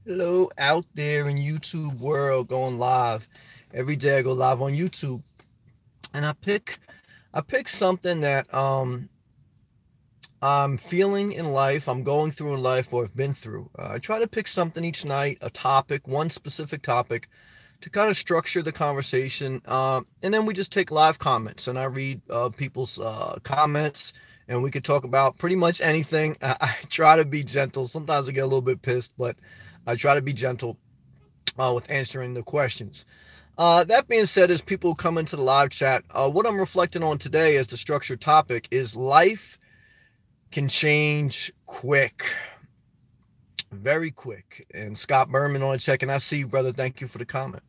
Hello out there in YouTube world going live. Every day I go live on YouTube and I pick something that I'm feeling in life, I'm going through in life or have been through. I try to pick something each night, a topic, one specific topic to kind of structure the conversation. And then we just take live comments and I read people's comments and we could talk about pretty much anything. I try to be gentle. Sometimes I get a little bit pissed, but I try to be gentle with answering the questions. That being said, as people come into the live chat, what I'm reflecting on today as the structured topic is life can change quick, very quick. And Scott Berman on check, and I see you, brother. Thank you for the comment.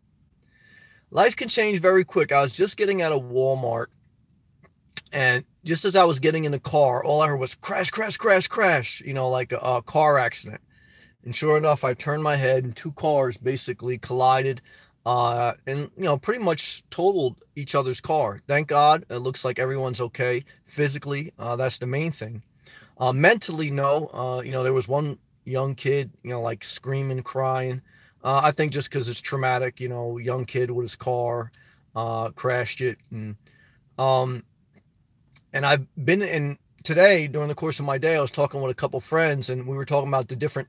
Life can change very quick. I was just getting out of Walmart, and just as I was getting in the car, all I heard was crash, crash, crash, crash, like a car accident. And sure enough, I turned my head and two cars basically collided and, pretty much totaled each other's car. Thank God. It looks like everyone's okay physically. That's the main thing. Mentally, no. There was one young kid, like screaming, crying. I think just because it's traumatic, young kid with his car crashed it. Um, and I've been in today during the course of my day, I was talking with a couple friends and we were talking about the different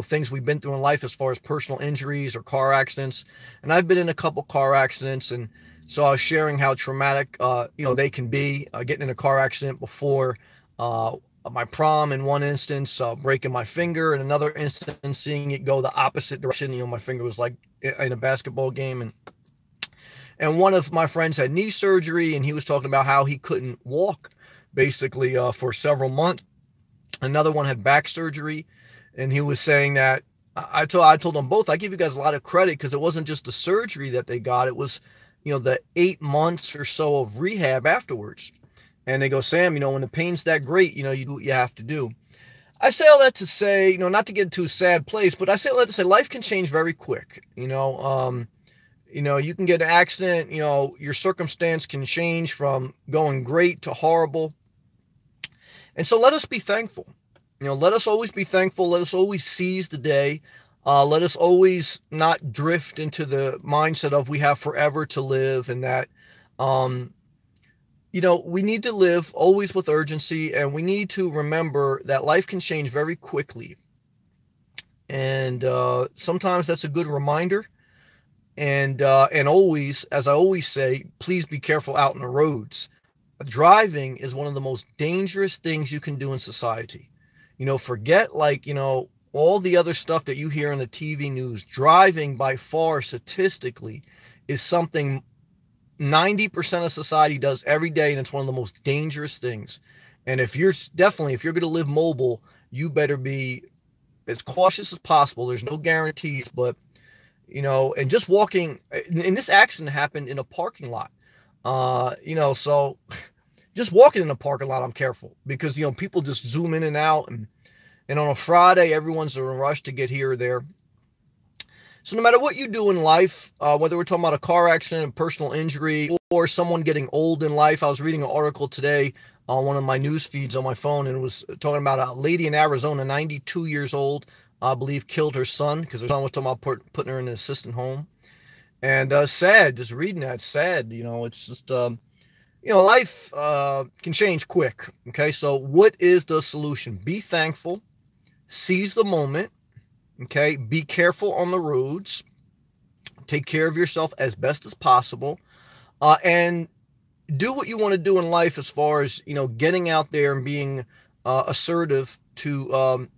things we've been through in life as far as personal injuries or car accidents. And I've been in a couple car accidents, and so I was sharing how traumatic they can be. Getting in a car accident before uh, my prom in one instance, breaking my finger in another instance, seeing it go the opposite direction. My finger was like in a basketball game. And one of my friends had knee surgery, and he was talking about how he couldn't walk basically for several months. Another one had back surgery, and he was saying that I told them both, I give you guys a lot of credit because it wasn't just the surgery that they got, it was the 8 months or so of rehab afterwards. And they go, Sam, when the pain's that great, you do what you have to do. I say all that to say, not to get into a sad place, but I say all that to say life can change very quick. You can get an accident, your circumstance can change from going great to horrible. And so let us be thankful. Let us always be thankful. Let us always seize the day. Let us always not drift into the mindset of we have forever to live, and that, we need to live always with urgency, and we need to remember that life can change very quickly. And sometimes that's a good reminder. And always, as I always say, please be careful out on the roads. Driving is one of the most dangerous things you can do in society. Forget all the other stuff that you hear in the TV news. Driving by far statistically is something 90% of society does every day, and it's one of the most dangerous things. And if you're going to live mobile, you better be as cautious as possible. There's no guarantees, but and just walking, and this accident happened in a parking lot. So just walking in the parking lot, I'm careful because, people just zoom in and out. And on a Friday, everyone's in a rush to get here or there. So no matter what you do in life, whether we're talking about a car accident, a personal injury, or someone getting old in life, I was reading an article today on one of my news feeds on my phone, and it was talking about a lady in Arizona, 92 years old, I believe, killed her son because her son was talking about putting her in an assistant home. And sad, just reading that, sad. It's just, life can change quick. Okay, so what is the solution? Be thankful, seize the moment. Okay, be careful on the roads, take care of yourself as best as possible, and do what you want to do in life as far as getting out there and being assertive to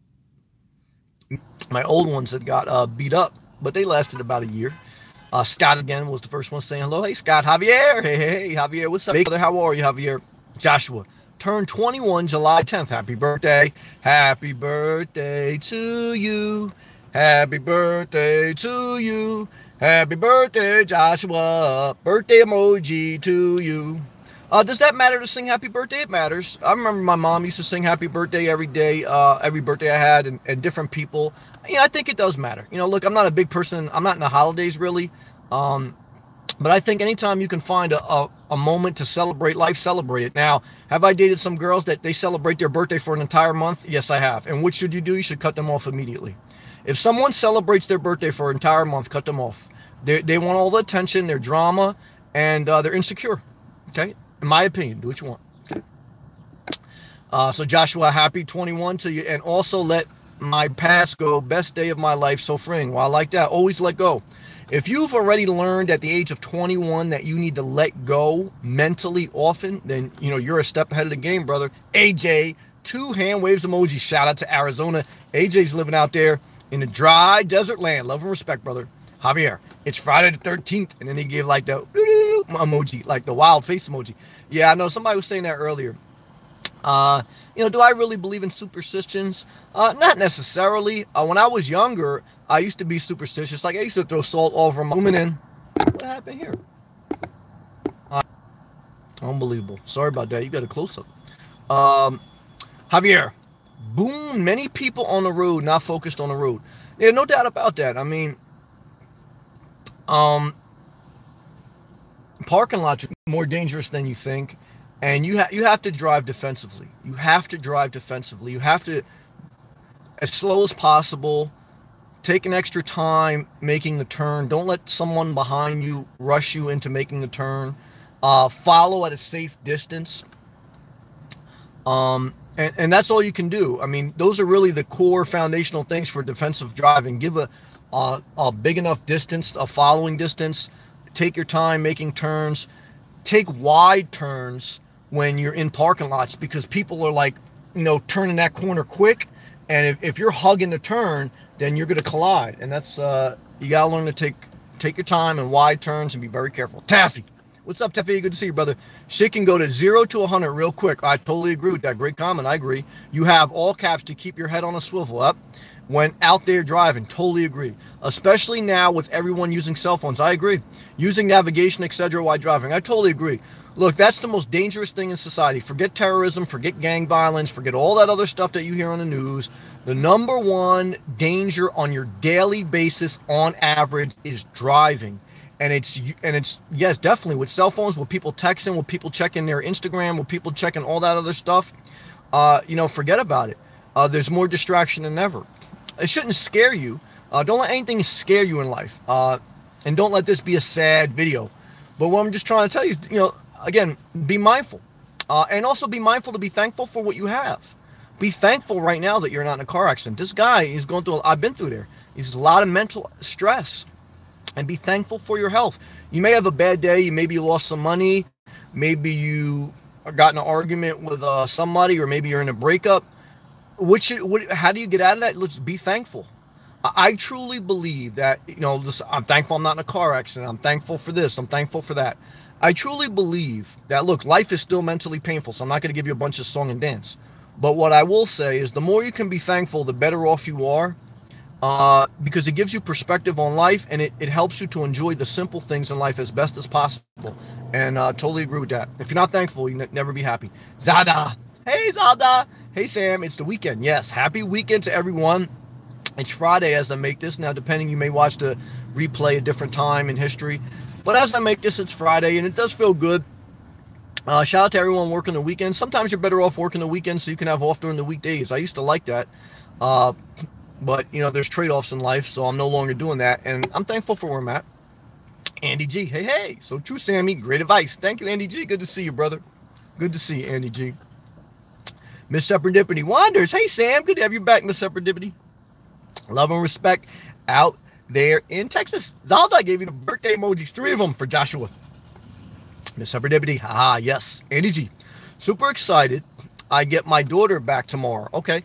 my old ones that got beat up, but they lasted about a year. Scott again was the first one saying hello. Hey, Scott. Javier. Hey, Javier. What's up, brother? How are you, Javier? Joshua turned 21 July 10th. Happy birthday. Happy birthday to you. Happy birthday to you. Happy birthday, Joshua. Birthday emoji to you. Does that matter to sing happy birthday? It matters. I remember my mom used to sing happy birthday every day, every birthday I had, and different people. I think it does matter. Look, I'm not a big person. I'm not in the holidays really. Um, but I think anytime you can find a moment to celebrate life, celebrate it. Now, have I dated some girls that they celebrate their birthday for an entire month? Yes, I have. And what should you do? You should cut them off immediately. If someone celebrates their birthday for an entire month, cut them off. They want all the attention, they're drama, and they're insecure. Okay? In my opinion, do what you want. Okay? So Joshua, happy 21 to you. And also let my past go. Best day of my life, so freeing. Well, I like that. Always let go. If you've already learned at the age of 21 that you need to let go mentally often, then, you're a step ahead of the game, brother. AJ, 2 hand waves emoji. Shout out to Arizona. AJ's living out there in the dry desert land. Love and respect, brother. Javier, it's Friday the 13th. And then he gave like the emoji, like the wild face emoji. Yeah, I know somebody was saying that earlier. Do I really believe in superstitions? Not necessarily. When I was younger, I used to be superstitious. Like I used to throw salt all over my woman in. What happened here? Unbelievable. Sorry about that. You got a close up. Javier, boom. Many people on the road, not focused on the road. Yeah, no doubt about that. I mean, parking lots are more dangerous than you think. And you have to drive defensively. You have to drive defensively. You have to, as slow as possible, take an extra time making the turn. Don't let someone behind you rush you into making the turn. Follow at a safe distance. And that's all you can do. I mean, those are really the core foundational things for defensive driving. Give a big enough distance, a following distance. Take your time making turns. Take wide turns when you're in parking lots, because people are like, turning that corner quick. And if you're hugging the turn, then you're going to collide. And that's, you got to learn to take your time and wide turns and be very careful. Taffy. What's up, Taffy? Good to see you, brother. Shit can go to 0 to 100 real quick. I totally agree with that. Great comment. I agree. You have all caps to keep your head on a swivel up when out there driving. Totally agree. Especially now with everyone using cell phones. I agree. Using navigation, etc. while driving. I totally agree. Look, that's the most dangerous thing in society. Forget terrorism, forget gang violence, forget all that other stuff that you hear on the news. The number one danger on your daily basis on average is driving. And it's yes, definitely with cell phones, with people texting, with people checking their Instagram, with people checking all that other stuff. Forget about it. There's more distraction than ever. It shouldn't scare you. Don't let anything scare you in life. And don't let this be a sad video. But what I'm just trying to tell you, again, be mindful. And also be mindful to be thankful for what you have. Be thankful right now that you're not in a car accident. This guy is going through, I've been through there. He's a lot of mental stress. And be thankful for your health. You may have a bad day. Maybe you lost some money. Maybe you got in an argument with somebody, or maybe you're in a breakup. How do you get out of that? Let's be thankful. I truly believe that, I'm thankful I'm not in a car accident. I'm thankful for this. I'm thankful for that. I truly believe that, look, life is still mentally painful, so I'm not going to give you a bunch of song and dance. But what I will say is the more you can be thankful, the better off you are. Because it gives you perspective on life, and it helps you to enjoy the simple things in life as best as possible. And totally agree with that. If you're not thankful, you never be happy. Zada. Hey, Zada. Hey, Sam. It's the weekend. Yes. Happy weekend to everyone. It's Friday as I make this. Now, depending, you may watch the replay a different time in history. But as I make this, it's Friday, and it does feel good. Shout out to everyone working the weekend. Sometimes you're better off working the weekend so you can have off during the weekdays. I used to like that. But, there's trade-offs in life, so I'm no longer doing that. And I'm thankful for where I'm at. Andy G. Hey. So true, Sammy. Great advice. Thank you, Andy G. Good to see you, brother. Good to see you, Andy G. Miss Serendipity Wanders. Hey, Sam. Good to have you back, Miss Serendipity. Love and respect out there in Texas. Zalda gave you the birthday emojis. 3 of them for Joshua. Miss Serendipity. Yes. Andy G. Super excited. I get my daughter back tomorrow. Okay.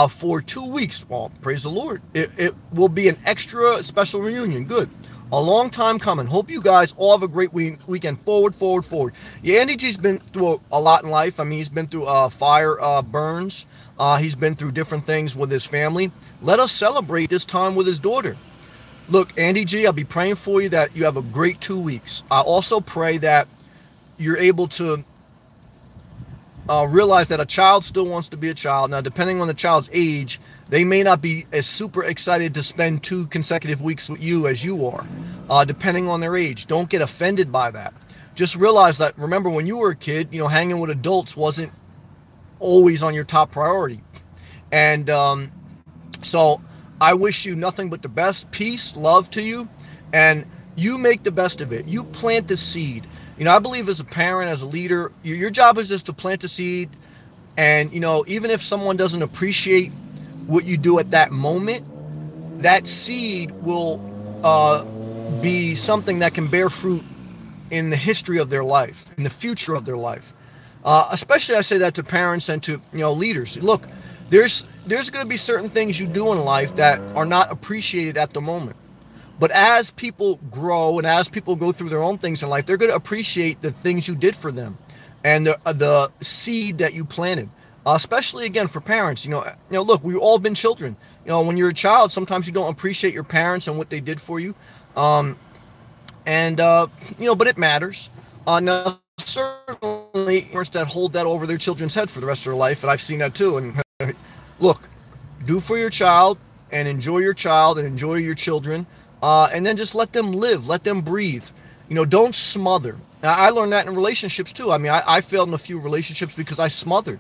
For 2 weeks. Well, praise the Lord. It will be an extra special reunion. Good. A long time coming. Hope you guys all have a great weekend. Forward. Yeah, Andy G's been through a lot in life. I mean, he's been through fire burns. He's been through different things with his family. Let us celebrate this time with his daughter. Look, Andy G, I'll be praying for you that you have a great 2 weeks. I also pray that you're able to realize that a child still wants to be a child. Now, depending on the child's age, they may not be as super excited to spend 2 consecutive weeks with you as you are, depending on their age. Don't get offended by that. Just realize that, remember, when you were a kid, hanging with adults wasn't always on your top priority. And so I wish you nothing but the best, peace, love to you, and you make the best of it. You plant the seed. I believe as a parent, as a leader, your job is just to plant the seed. And, even if someone doesn't appreciate what you do at that moment, that seed will be something that can bear fruit in the history of their life, in the future of their life. Especially I say that to parents and to, leaders. Look, there's going to be certain things you do in life that are not appreciated at the moment. But as people grow and as people go through their own things in life, they're going to appreciate the things you did for them and the seed that you planted. Especially again for parents, look, we've all been children. When you're a child, sometimes you don't appreciate your parents and what they did for you. But it matters. Now, certainly, parents that hold that over their children's head for the rest of their life, and I've seen that too. And look, do for your child and enjoy your child and enjoy your children, and then just let them live, let them breathe. Don't smother. Now, I learned that in relationships too. I mean, I failed in a few relationships because I smothered.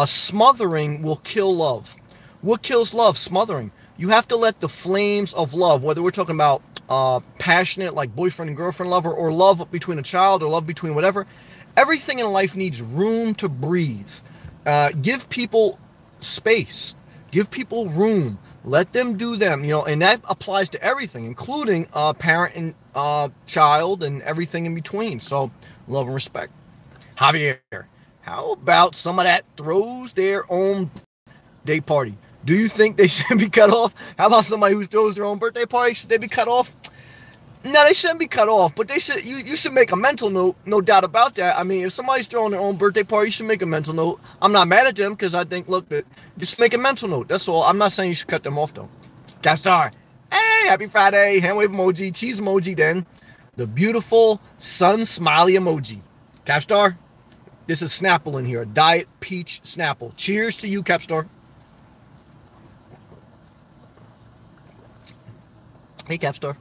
Smothering will kill love. What kills love? Smothering. You have to let the flames of love, whether we're talking about passionate, like boyfriend and girlfriend love, or love between a child, or love between whatever, everything in life needs room to breathe. Give people space. Give people room. Let them do them, and that applies to everything, including parent and child and everything in between. So, love and respect. Javier, how about someone that throws their own day party? Do you think they should be cut off? How about somebody who throws their own birthday party? Should they be cut off? No, they shouldn't be cut off, but they should. You should make a mental note, no doubt about that. I mean, if somebody's throwing their own birthday party, you should make a mental note. I'm not mad at them because I think, look, just make a mental note. That's all. I'm not saying you should cut them off, though. Capstar, hey, happy Friday. Hand wave emoji, cheese emoji, then the beautiful sun smiley emoji. Capstar, this is Snapple in here, a diet peach Snapple. Cheers to you, Capstar. Hey, Capstar.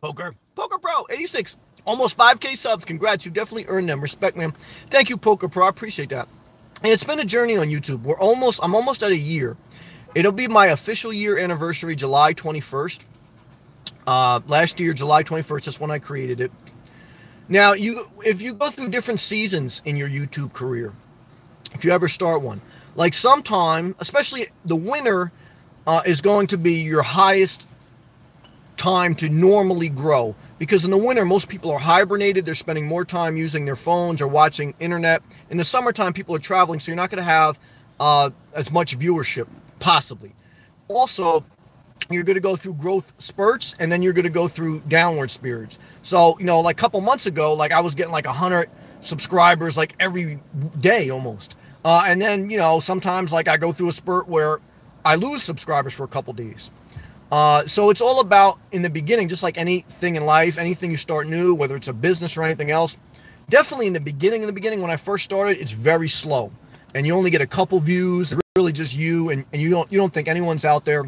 Poker Pro 86, almost 5K subs. Congrats, you definitely earned them. Respect, man. Thank you, Poker Pro. I appreciate that. And it's been a journey on YouTube. I'm almost at a year. It'll be my official year anniversary, July 21st. Last year, July 21st, that's when I created it. Now, if you go through different seasons in your YouTube career, if you ever start one, like sometime, especially the winter, is going to be your highest time to normally grow, because in the winter most people are hibernated. They're spending more time using their phones or watching internet. In the summertime people are traveling, so you're not going to have as much viewership, possibly. Also, you're going to go through growth spurts, and then you're going to go through downward spirits. So like a couple months ago, like I was getting like 100 subscribers like every day almost, and then sometimes like I go through a spurt where I lose subscribers for a couple days. So it's all about, in the beginning, just like anything in life, anything you start new, whether it's a business or anything else, definitely in the beginning when I first started, it's very slow, and you only get a couple views, really just you, and you don't think anyone's out there.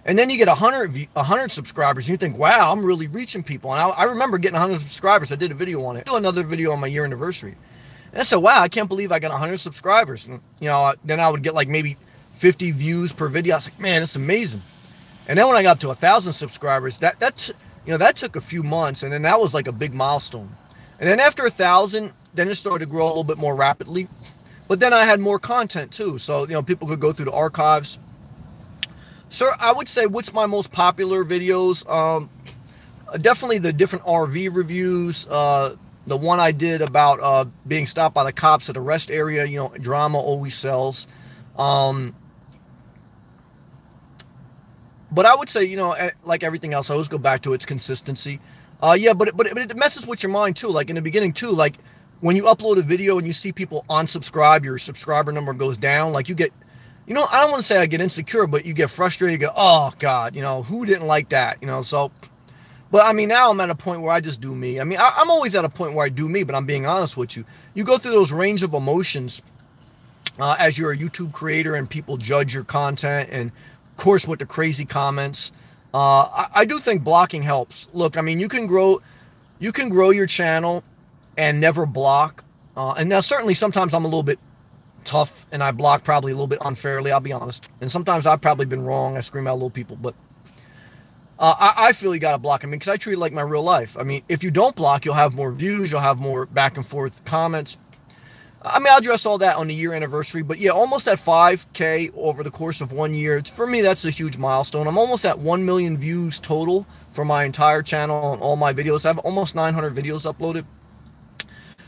And then you get 100 subscribers, and you think, wow, I'm really reaching people. And I remember getting 100 subscribers. I did a video on it. I do another video on my year anniversary. And I said, wow, I can't believe I got 100 subscribers. And then I would get like maybe 50 views per video. I was like, man, it's amazing. And then when I got to 1,000 subscribers, that took a few months, and then that was like a big milestone. And then after 1,000, then it started to grow a little bit more rapidly. But then I had more content too, so people could go through the archives. Sir, I would say, what's my most popular videos? Definitely the different RV reviews. The one I did about being stopped by the cops at a rest area. Drama always sells. But I would say, like everything else, I always go back to its consistency. But it messes with your mind too. Like in the beginning too, like when you upload a video and you see people unsubscribe, your subscriber number goes down. Like you get, I don't want to say I get insecure, but you get frustrated. You go, oh God, who didn't like that? So, but I mean, now I'm at a point where I just do me. I mean, I'm always at a point where I do me, but I'm being honest with you. You go through those range of emotions as you're a YouTube creator, and people judge your content, and of course, with the crazy comments, I do think blocking helps. Look, I mean, you can grow your channel and never block. And now, certainly, sometimes I'm a little bit tough, and I block probably a little bit unfairly, I'll be honest. And sometimes I've probably been wrong. I scream out little people, but I feel you got to block. I mean, because I treat it like my real life. I mean, if you don't block, you'll have more views, you'll have more back and forth comments. I mean, I'll address all that on the year anniversary, but yeah, almost at 5K over the course of 1 year. For me, that's a huge milestone. I'm almost at 1 million views total for my entire channel and all my videos. I have almost 900 videos uploaded.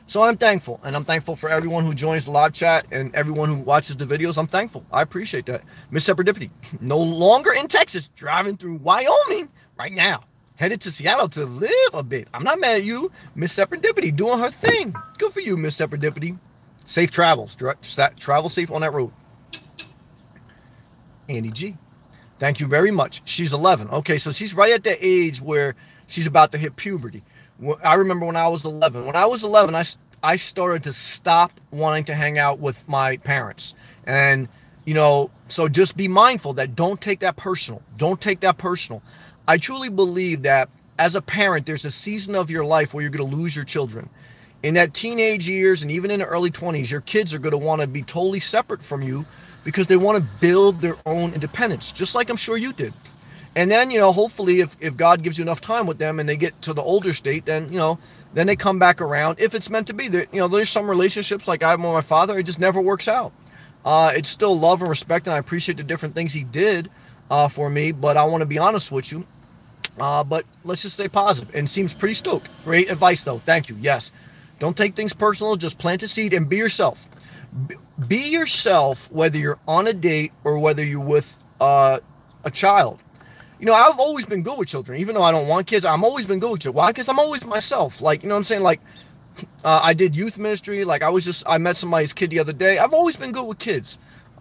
So I'm thankful, and I'm thankful for everyone who joins the live chat and everyone who watches the videos. I'm thankful. I appreciate that. Miss Serendipity, no longer in Texas, driving through Wyoming right now. Headed to Seattle to live a bit. I'm not mad at you. Miss Serendipity doing her thing. Good for you, Miss Serendipity. Safe travels. Travel safe on that road. Andy G. Thank you very much. She's 11. Okay, so she's right at the age where she's about to hit puberty. I remember when I was 11. When I was 11, I started to stop wanting to hang out with my parents. And, you know, so just be mindful that don't take that personal. Don't take that personal. I truly believe that as a parent, there's a season of your life where you're going to lose your children. In that teenage years and even in the early 20s, your kids are going to want to be totally separate from you because they want to build their own independence, just like I'm sure you did. And then, you know, hopefully if God gives you enough time with them and they get to the older state, then, you know, then they come back around if it's meant to be. There, you know, there's some relationships like I have with my father, it just never works out. It's still love and respect, and I appreciate the different things he did for me, but I want to be honest with you. But let's just stay positive, and seems pretty stoked. Great advice, though. Thank you. Yes. Don't take things personal. Just plant a seed and be yourself. Be yourself, whether you're on a date or whether you're with a child. You know, I've always been good with children. Even though I don't want kids, I've always been good with children. Why? Because I'm always myself. Like, you know what I'm saying? Like, I did youth ministry. Like, I met somebody's kid the other day. I've always been good with kids.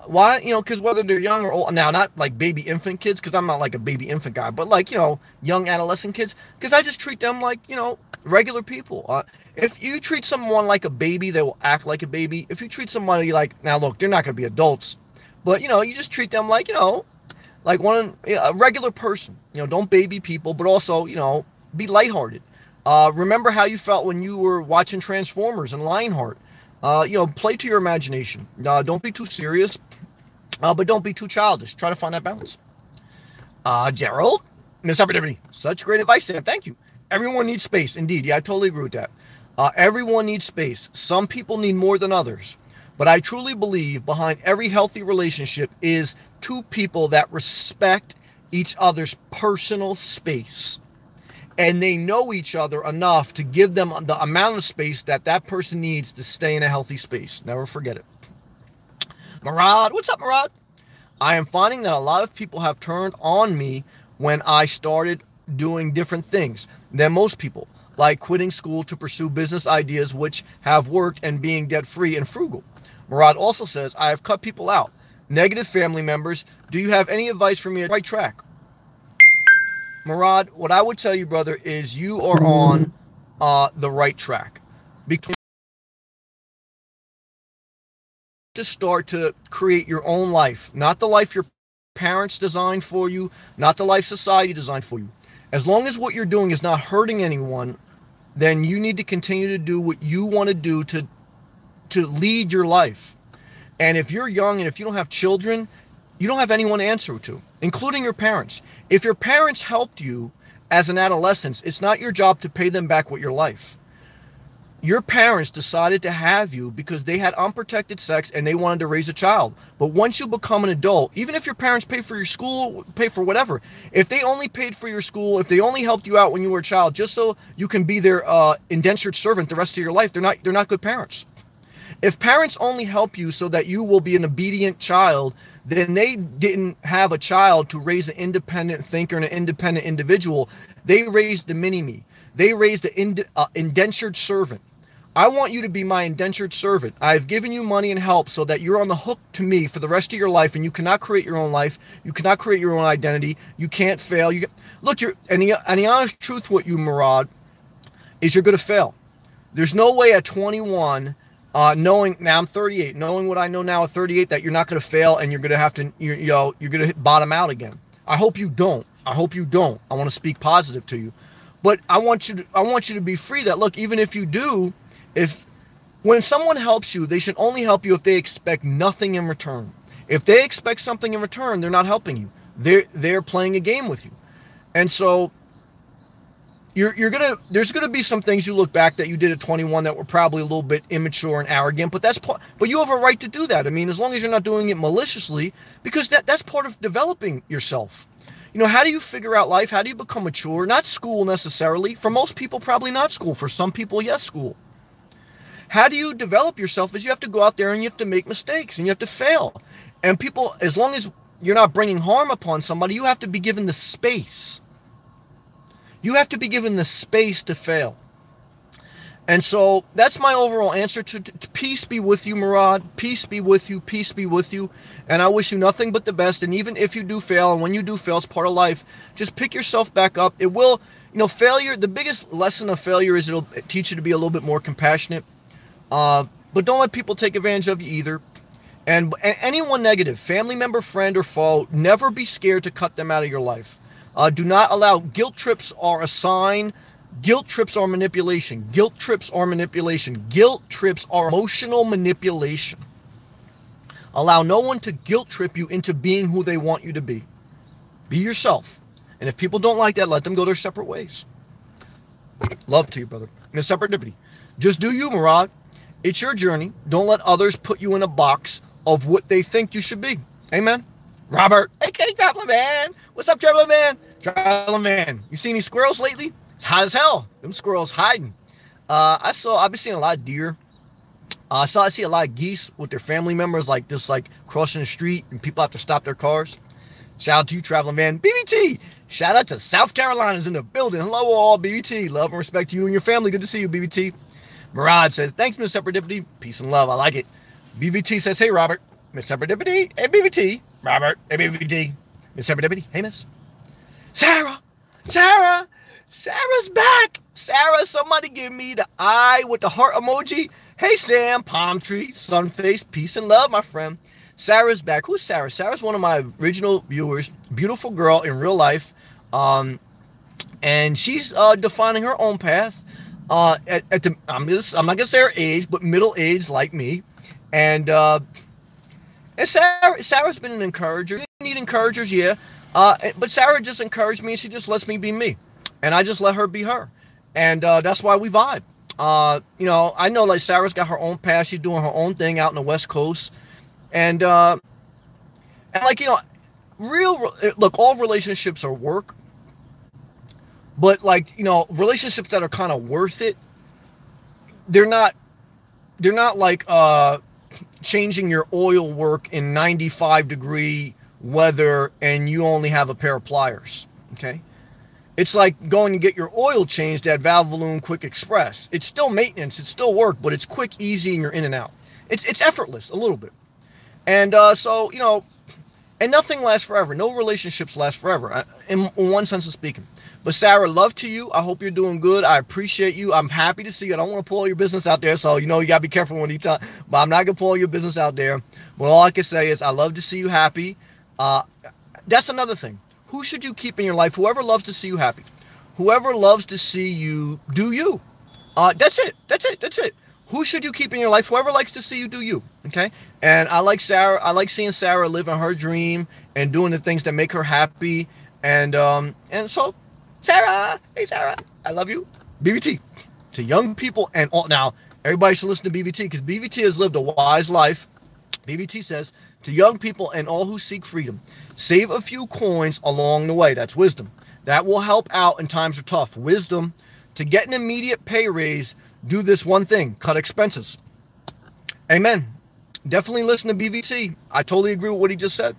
Why? You know, because whether they're young or old, now not like baby infant kids, because I'm not like a baby infant guy, but like, you know, young adolescent kids, because I just treat them like, you know, regular people. If you treat someone like a baby, they will act like a baby. If you treat somebody like, now look, they're not going to be adults, but, you know, you just treat them like, you know, like a regular person. You know, don't baby people, but also, you know, be lighthearted. Remember how you felt when you were watching Transformers and Lionheart. You know, play to your imagination. Don't be too serious, but don't be too childish. Try to find that balance. Gerald, Miss Opportunity, such great advice, Sam. Thank you. Everyone needs space. Indeed. Yeah, I totally agree with that. Everyone needs space. Some people need more than others. But I truly believe behind every healthy relationship is two people that respect each other's personal space. And they know each other enough to give them the amount of space that that person needs to stay in a healthy space. Never forget it. Murad, what's up, Murad? I am finding that a lot of people have turned on me when I started doing different things than most people, like quitting school to pursue business ideas which have worked and being debt-free and frugal. Murad also says, I have cut people out. Negative family members. Do you have any advice for me on the right track? Murad, what I would tell you, brother, is you are on the right track. To start to create your own life, not the life your parents designed for you, not the life society designed for you. As long as what you're doing is not hurting anyone, then you need to continue to do what you want to do to lead your life. And if you're young and if you don't have children, you don't have anyone to answer to, including your parents. If your parents helped you as an adolescent, it's not your job to pay them back with your life. Your parents decided to have you because they had unprotected sex and they wanted to raise a child. But once you become an adult, even if your parents pay for your school, pay for whatever, if they only paid for your school, if they only helped you out when you were a child, just so you can be their indentured servant the rest of your life, they're not good parents. If parents only help you so that you will be an obedient child, then they didn't have a child to raise an independent thinker and an independent individual. They raised the mini-me. They raised an indentured servant. I want you to be my indentured servant. I've given you money and help so that you're on the hook to me for the rest of your life, and you cannot create your own life. You cannot create your own identity. You can't fail. Look, and the honest truth with you, Murad, is you're going to fail. There's no way at 21, knowing, now I'm 38, knowing what I know now at 38, that you're not going to fail and you're going to have to, you're going to bottom out again. I hope you don't. I hope you don't. I want to speak positive to you. But I want you to be free that, look, even if you do, if When someone helps you, they should only help you if they expect nothing in return. If they expect something in return, they're not helping you. They're playing a game with you. And so there's gonna be some things you look back that you did at 21 that were probably a little bit immature and arrogant, but you have a right to do that. I mean, as long as you're not doing it maliciously, because that's part of developing yourself. You know, how do you figure out life? How do you become mature? Not school necessarily. For most people, probably not school. For some people, yes, school. How do you develop yourself? Is you have to go out there and you have to make mistakes and you have to fail. And people, as long as you're not bringing harm upon somebody, you have to be given the space. You have to be given the space to fail. And so that's my overall answer to peace be with you, Murad. Peace be with you. Peace be with you. And I wish you nothing but the best. And even if you do fail, and when you do fail, it's part of life, just pick yourself back up. It will, failure, the biggest lesson of failure is it'll teach you to be a little bit more compassionate. But don't let people take advantage of you either. And anyone negative, family member, friend, or foe, never be scared to cut them out of your life. Do not allow, guilt trips are a sign. Guilt trips are manipulation. Guilt trips are manipulation. Guilt trips are emotional manipulation. Allow no one to guilt trip you into being who they want you to be. Be yourself. And if people don't like that, let them go their separate ways. Love to you, brother. And a serendipity. Just do you, Murad. It's your journey. Don't let others put you in a box of what they think you should be. Amen. Robert, aka Traveling Man. What's up, Traveling Man? Traveling Man. You seen any squirrels lately? It's hot as hell. Them squirrels hiding. I've been seeing a lot of deer. I see a lot of geese with their family members, just crossing the street, and people have to stop their cars. Shout out to you, Traveling Man. BBT. Shout out to South Carolina's in the building. Hello, all, BBT. Love and respect to you and your family. Good to see you, BBT. Murad says, thanks, Miss Serendipity. Peace and love. I like it. BBT says, hey, Robert. Miss Serendipity. Hey, BBT. Robert. Hey, BBT. Miss Serendipity. Hey, Miss. Sarah. Sarah's back. Sarah, somebody give me the eye with the heart emoji. Hey, Sam. Palm tree. Sun face. Peace and love, my friend. Sarah's back. Who's Sarah? Sarah's one of my original viewers. Beautiful girl in real life. And she's defining her own path. I'm not gonna say her age, but middle age like me. And Sarah's been an encourager. You need encouragers, yeah. But Sarah just encouraged me, and she just lets me be me, and I just let her be her, and that's why we vibe. I know Sarah's got her own path. She's doing her own thing out in the West Coast, and all relationships are work. But relationships that are kind of worth it, they're not like changing your oil work in 95-degree weather and you only have a pair of pliers. Okay? It's like going to get your oil changed at Valvoline Quick Express. It's still maintenance, it's still work, but it's quick, easy, and you're in and out. It's effortless a little bit. And and nothing lasts forever. No relationships last forever, in one sense of speaking. But Sarah, love to you. I hope you're doing good. I appreciate you. I'm happy to see you. I don't want to pull all your business out there, so you gotta be careful when you talk. But I'm not gonna pull all your business out there. But all I can say is I love to see you happy. That's another thing. Who should you keep in your life? Whoever loves to see you happy. Whoever loves to see you do you. That's it. Who should you keep in your life? Whoever likes to see you do you. Okay? And I like Sarah. I like seeing Sarah living her dream and doing the things that make her happy. And so, Sarah, hey Sarah, I love you. BBT. To young people and all, now, everybody should listen to BBT because BBT has lived a wise life. BBT says, to young people and all who seek freedom, save a few coins along the way. That's wisdom. That will help out in times are tough. Wisdom. To get an immediate pay raise, do this one thing. Cut expenses. Amen. Definitely listen to BBT. I totally agree with what he just said.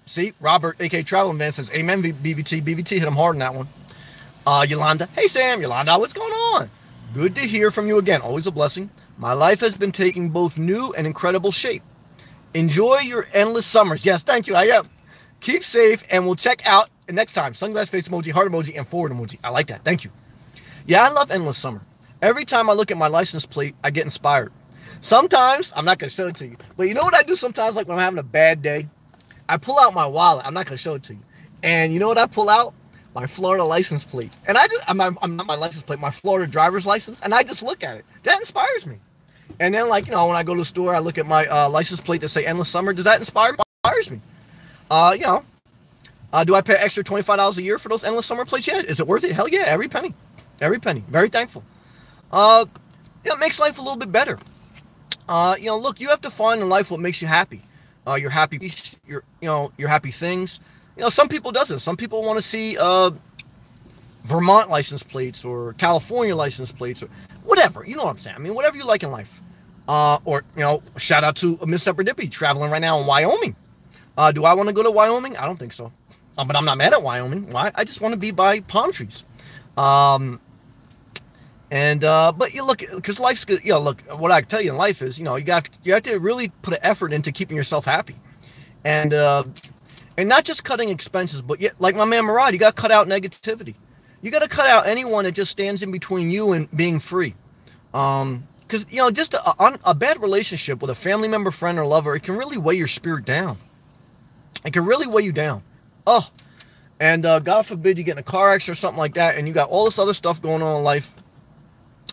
See, Robert, aka Traveling Man, says, amen, BBT. BBT hit him hard on that one. Yolanda. Hey, Sam. Yolanda, what's going on? Good to hear from you again. Always a blessing. My life has been taking both new and incredible shape. Enjoy your endless summers. Yes, thank you. I am. Keep safe, and we'll check out next time. Sunglass face emoji, heart emoji, and forward emoji. I like that. Thank you. Yeah, I love endless summer. Every time I look at my license plate, I get inspired. Sometimes, I'm not going to show it to you, but you know what I do sometimes, like when I'm having a bad day? I pull out my wallet. I'm not going to show it to you. And you know what I pull out? my Florida license plate. And I'm not my license plate, my Florida driver's license. And I just look at it. That inspires me. And then, like, when I go to the store, I look at my license plate that say Endless Summer. Does that inspire me? It inspires me. Do I pay extra $25 a year for those Endless Summer plates? Yeah. Is it worth it? Hell yeah. Every penny. Every penny. Very thankful. It makes life a little bit better. Look, you have to find in life what makes you happy. Your happy peace, your happy things. Some people doesn't. Some people want to see Vermont license plates or California license plates or whatever. You know what I'm saying? I mean, whatever you like in life. Shout out to Miss Serendipity traveling right now in Wyoming. Do I want to go to Wyoming? I don't think so. But I'm not mad at Wyoming. Why? I just want to be by palm trees. But you look, because life's good. Look, what I can tell you in life is, you have to really put an effort into keeping yourself happy, and not just cutting expenses, but yet, like my man Murad, you got to cut out negativity. You got to cut out anyone that just stands in between you and being free. Because just a bad relationship with a family member, friend, or lover, it can really weigh your spirit down. It can really weigh you down. Oh, and God forbid you get in a car accident or something like that, and you got all this other stuff going on in life.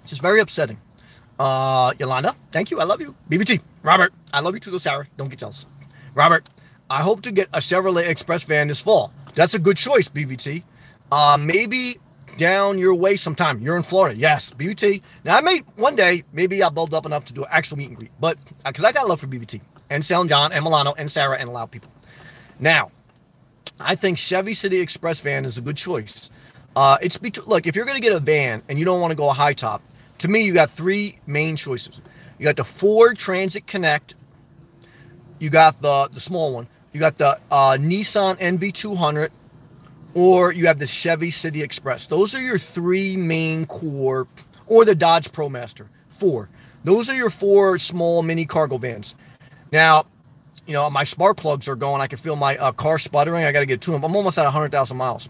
It's just very upsetting. Yolanda, thank you. I love you. BBT. Robert, I love you too, Sarah. Don't get jealous. Robert, I hope to get a Chevrolet Express van this fall. That's a good choice, BBT. Maybe down your way sometime. You're in Florida. Yes, BBT. Now, one day, maybe I'll build up enough to do an actual meet and greet. But, because I got love for BBT. And Sal and John and Milano and Sarah and a lot of people. Now, I think Chevy City Express van is a good choice. Look, if you're going to get a van and you don't want to go a high top, to me, you got three main choices. You got the Ford Transit Connect. You got the small one. You got the Nissan NV200. Or you have the Chevy City Express. Those are your three main core, or the Dodge ProMaster. 4. Those are your 4 small mini cargo vans. Now, my spark plugs are going. I can feel my car sputtering. I got to get to them. I'm almost at 100,000 miles.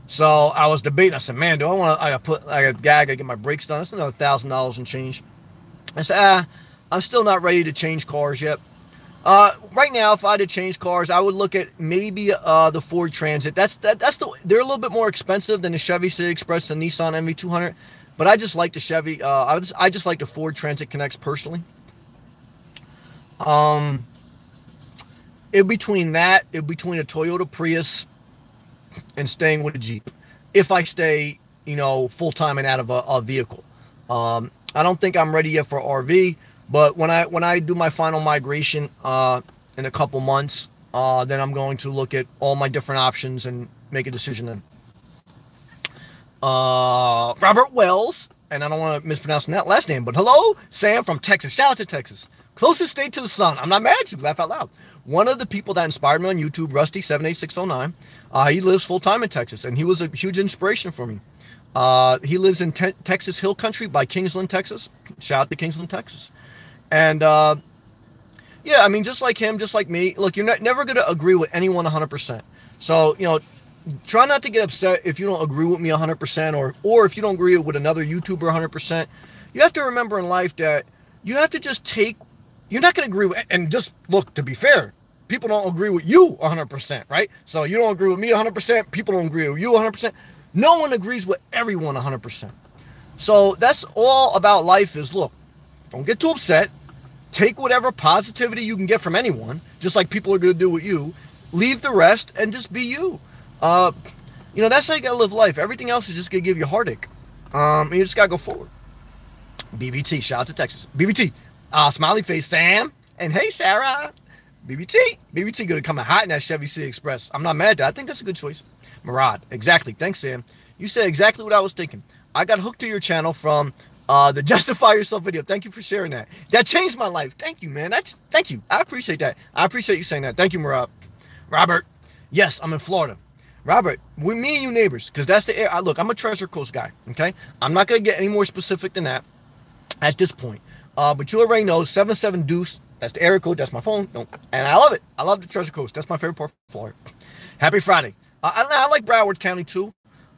So I was debating. I said, man, do I want to, I got to get my brakes done. That's another $1,000 and change. I said, I'm still not ready to change cars yet. Right now, if I had to change cars, I would look at maybe the Ford Transit. They're a little bit more expensive than the Chevy City Express and Nissan NV200, but I just like the Chevy. I just like the Ford Transit Connects personally. Between a Toyota Prius and staying with a Jeep, if I stay, full time and out of a vehicle. I don't think I'm ready yet for RV. But when I do my final migration in a couple months, then I'm going to look at all my different options and make a decision then. Robert Wells, and I don't want to mispronounce that last name, but hello, Sam from Texas. Shout out to Texas. Closest state to the sun. I'm not mad at you. Laugh out loud. One of the people that inspired me on YouTube, Rusty78609, he lives full-time in Texas, and he was a huge inspiration for me. He lives in Texas Hill Country by Kingsland, Texas. Shout out to Kingsland, Texas. And, just like him, just like me, look, you're never going to agree with anyone 100%. So, try not to get upset if you don't agree with me 100% or if you don't agree with another YouTuber 100%. You have to remember in life that you have to just you're not going to agree with, and just look, to be fair, people don't agree with you 100%, right? So you don't agree with me 100%, people don't agree with you 100%. No one agrees with everyone 100%. So that's all about life is, look, don't get too upset. Take whatever positivity you can get from anyone, just like people are going to do with you. Leave the rest and just be you. That's how you got to live life. Everything else is just going to give you heartache. You just got to go forward. BBT, shout out to Texas. BBT, smiley face Sam, and hey Sarah. BBT going to come in hot in that Chevy City Express. I'm not mad at that. I think that's a good choice. Murad, exactly. Thanks, Sam. You said exactly what I was thinking. I got hooked to your channel from the Justify Yourself video. Thank you for sharing that. That changed my life. Thank you, man. Thank you. I appreciate that. I appreciate you saying that. Thank you, Murad. Robert, yes, I'm in Florida. Robert, we're me and you neighbors, because that's the air. Look, I'm a Treasure Coast guy, okay? I'm not going to get any more specific than that at this point. But you already know, 77 Deuce, that's the area code, that's my phone. And I love it. I love the Treasure Coast. That's my favorite part of Florida. Happy Friday. I like Broward County too,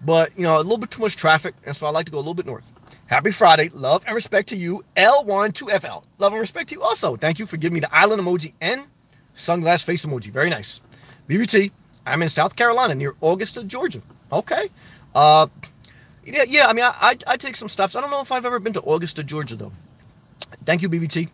but, a little bit too much traffic, and so I like to go a little bit north. Happy Friday. Love and respect to you. L12FL. Love and respect to you also. Thank you for giving me the island emoji and sunglass face emoji. Very nice. BBT, I'm in South Carolina near Augusta, Georgia. Okay. Uh, yeah. I mean, I take some stops. I don't know if I've ever been to Augusta, Georgia, though. Thank you, BBT.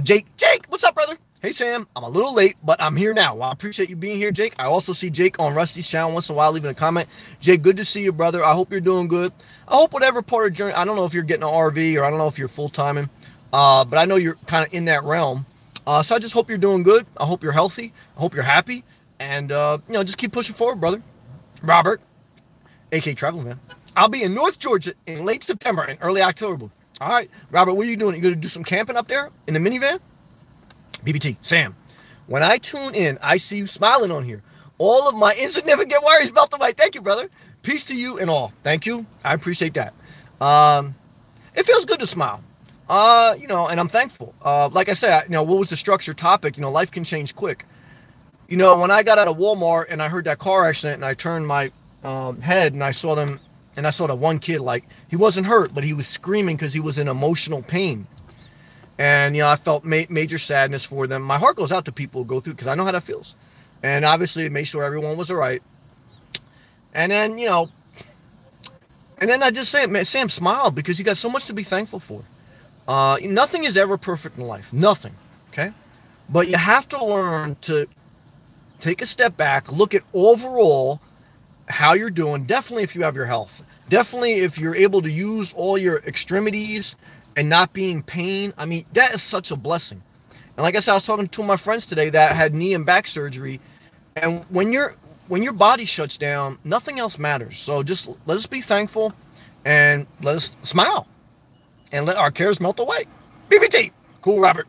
Jake, what's up, brother? Hey, Sam. I'm a little late, but I'm here now. Well, I appreciate you being here, Jake. I also see Jake on Rusty's channel once in a while, leaving a comment. Jake, good to see you, brother. I hope you're doing good. I hope whatever part of journey. I don't know if you're getting an RV or I don't know if you're full timing, but I know you're kind of in that realm. So I just hope you're doing good. I hope you're healthy. I hope you're happy, and just keep pushing forward, brother. Robert, AK Travel Man. I'll be in North Georgia in late September and early October. All right, Robert, what are you doing? You going to do some camping up there in the minivan? BBT, Sam, when I tune in, I see you smiling on here. All of my insignificant worries melt away. Thank you, brother. Peace to you and all. Thank you. I appreciate that. It feels good to smile. And I'm thankful. Like I said, what was the structured topic? Life can change quick. When I got out of Walmart and I heard that car accident and I turned my head and I saw them, and I saw that one kid, like, he wasn't hurt, but he was screaming because he was in emotional pain. And, I felt major sadness for them. My heart goes out to people who go through, because I know how that feels. And obviously, it made sure everyone was all right. And then, I just say, man, Sam, smile, because you got so much to be thankful for. Nothing is ever perfect in life. Nothing. Okay? But you have to learn to take a step back, look at overall how you're doing. Definitely if you have your health. Definitely if you're able to use all your extremities and not be in pain. I mean, that is such a blessing. And like I said, I was talking to my friends today that had knee and back surgery. And when your body shuts down, nothing else matters. So just let us be thankful and let us smile and let our cares melt away. BBT. Cool, Robert.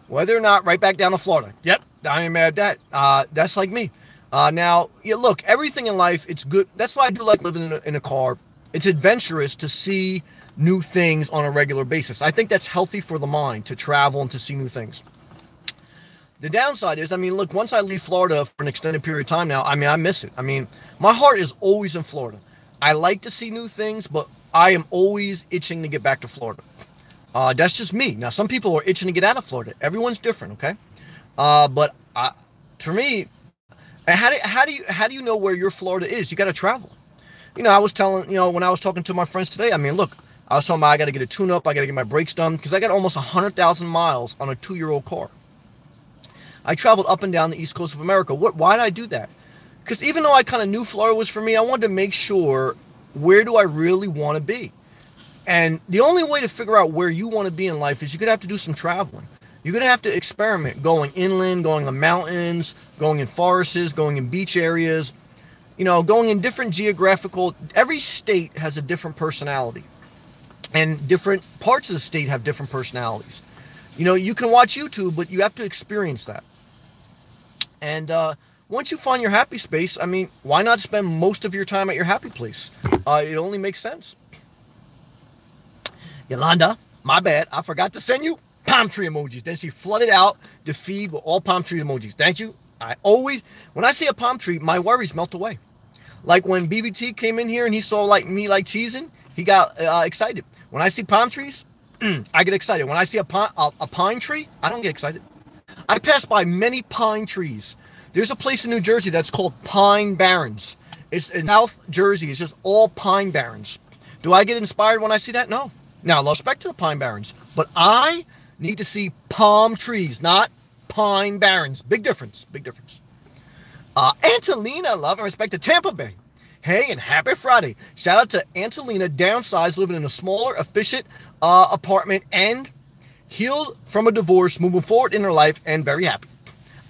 Whether or not, right back down to Florida. Yep, I ain't mad at that. That's like me. Now, look, everything in life, it's good. That's why I do like living in a car. It's adventurous to see new things on a regular basis. I think that's healthy for the mind, to travel and to see new things. The downside is, look, once I leave Florida for an extended period of time now, I miss it. My heart is always in Florida. I like to see new things, but I am always itching to get back to Florida. That's just me. Now, some people are itching to get out of Florida. Everyone's different, okay? But for me, how do you know where your Florida is? You got to travel. I was telling, when I was talking to my friends today, look, I was talking about I got to get a tune-up, I got to get my brakes done, because I got almost 100,000 miles on a 2-year-old car. I traveled up and down the East Coast of America. Why did I do that? Because even though I kind of knew Florida was for me, I wanted to make sure, where do I really want to be? And the only way to figure out where you want to be in life is you're going to have to do some traveling. You're going to have to experiment, going inland, going to mountains, going in forests, going in beach areas, going in different geographical. Every state has a different personality, and different parts of the state have different personalities. You can watch YouTube, but you have to experience that. And once you find your happy space, why not spend most of your time at your happy place? It only makes sense. Yolanda, my bad. I forgot to send you palm tree emojis. Then she flooded out the feed with all palm tree emojis. Thank you. When I see a palm tree, my worries melt away. Like when BBT came in here and he saw me cheesing, he got excited. When I see palm trees, I get excited. When I see a pine tree, I don't get excited. I pass by many pine trees. There's a place in New Jersey that's called Pine Barrens. It's in South Jersey. It's just all pine barrens. Do I get inspired when I see that? No. Now, respect to the Pine Barrens, but I need to see palm trees, not pine barrens. Big difference. Angelina, love and respect to Tampa Bay. Hey, and happy Friday. Shout out to Angelina, downsized, living in a smaller, efficient apartment, and healed from a divorce, moving forward in her life, and very happy.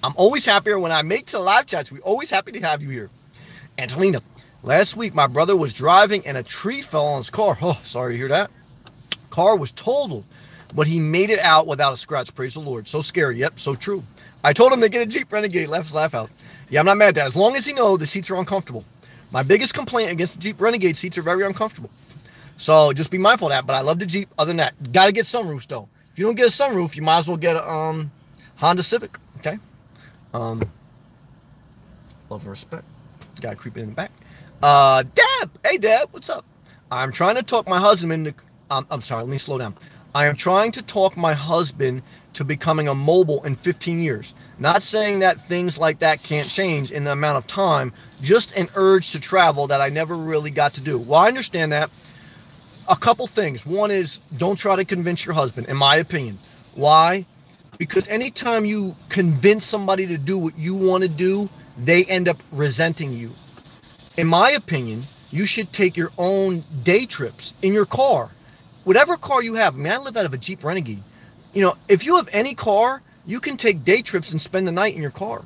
I'm always happier when I make to the live chats. We're always happy to have you here. Angelina, last week my brother was driving and a tree fell on his car. Oh, sorry to hear that. Car was totaled, but he made it out without a scratch. Praise the Lord. So scary. Yep, so true. I told him to get a Jeep Renegade. Laugh out. Yeah, I'm not mad at that. As long as he knows the seats are uncomfortable. My biggest complaint against the Jeep Renegade, seats are very uncomfortable. So just be mindful of that. But I love the Jeep. Other than that, got to get sunroofs though. If you don't get a sunroof, you might as well get a Honda Civic. Okay. Love and respect. Got to creep in the back. Deb. Hey, Deb. What's up? I'm trying to talk my husband into... I'm sorry. Let me slow down. I am trying to talk my husband to becoming a mobile in 15 years. Not saying that things like that can't change in the amount of time, just an urge to travel that I never really got to do. Well, I understand that. A couple things. One is don't try to convince your husband, in my opinion. Why? Because anytime you convince somebody to do what you want to do, they end up resenting you. In my opinion, you should take your own day trips in your car. Whatever car you have. I mean, I live out of a Jeep Renegade. You know, if you have any car, you can take day trips and spend the night in your car.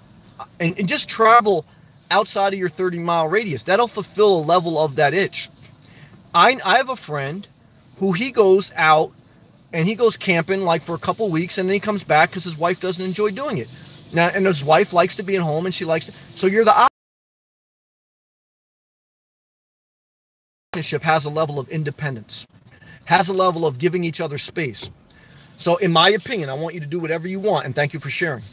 And just travel outside of your 30-mile radius. That'll fulfill a level of that itch. I have a friend who he goes out and he goes camping like for a couple weeks, and then he comes back because his wife doesn't enjoy doing it. Now, and his wife likes to be at home, and she likes to. So you're the relationship has a level of independence, has a level of giving each other space. So in my opinion, I want you to do whatever you want, and thank you for sharing.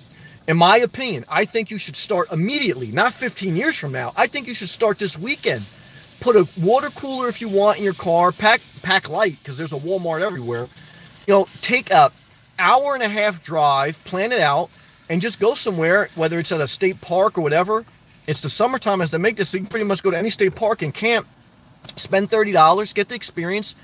In my opinion, I think you should start immediately, not 15 years from now. I think you should start this weekend. Put a water cooler if you want in your car. Pack light because there's a Walmart everywhere. You know, take a hour and a half drive, plan it out, and just go somewhere, whether it's at a state park or whatever. It's the summertime as they make this, so you can pretty much go to any state park and camp, spend $30, get the experience,